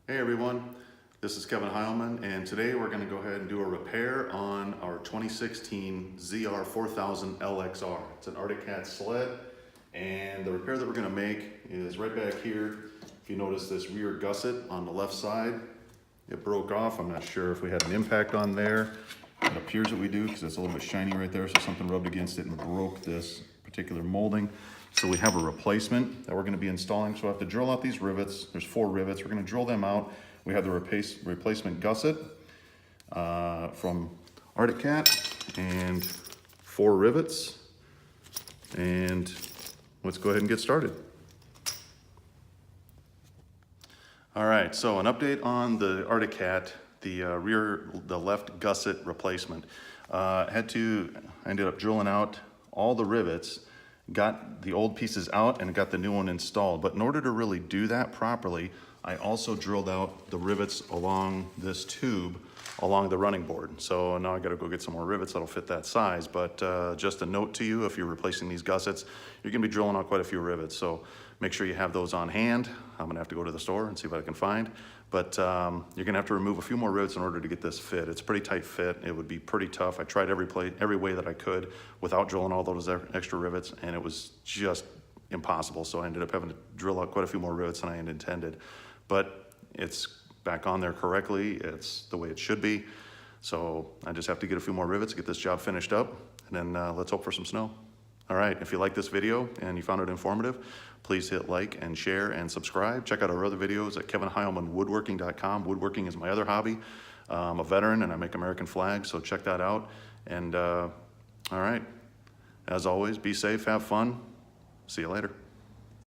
Hey everyone, this is Kevin Heilman, and today we're going to go ahead and do a repair on our 2016 ZR4000 LXR. It's an Arctic Cat sled, and the repair that we're going to make is right back here. If you notice this rear gusset on the left side, it broke off. I'm not sure if we had an impact on there. It appears that we do because it's a little bit shiny right there, so something rubbed against it and broke this particular molding. So we have a replacement that we're going to be installing. So I have to drill out these rivets. There's 4 rivets. We're going to drill them out. We have the replacement gusset from Arctic Cat and 4 rivets. And let's go ahead and get started. All right, so an update on the Arctic Cat, the left gusset replacement. I ended up drilling out all the rivets, got the old pieces out and got the new one installed. But in order to really do that properly, I also drilled out the rivets along this tube along the running board. So now I gotta go get some more rivets that'll fit that size. But just a note to you, if you're replacing these gussets, you're gonna be drilling out quite a few rivets. So make sure you have those on hand. I'm gonna have to go to the store and see what I can find. But you're gonna have to remove a few more rivets in order to get this fit. It's a pretty tight fit. It would be pretty tough. I tried every way that I could without drilling all those extra rivets, and it was just impossible. So I ended up having to drill out quite a few more rivets than I had intended. But it's back on there correctly. It's the way it should be. So I just have to get a few more rivets, get this job finished up, and then let's hope for some snow. All right, if you like this video and you found it informative, please hit like and share and subscribe. Check out our other videos at kevinheilmanwoodworking.com. Woodworking is my other hobby. I'm a veteran and I make American flags, so check that out. And all right, as always, be safe, have fun. See you later.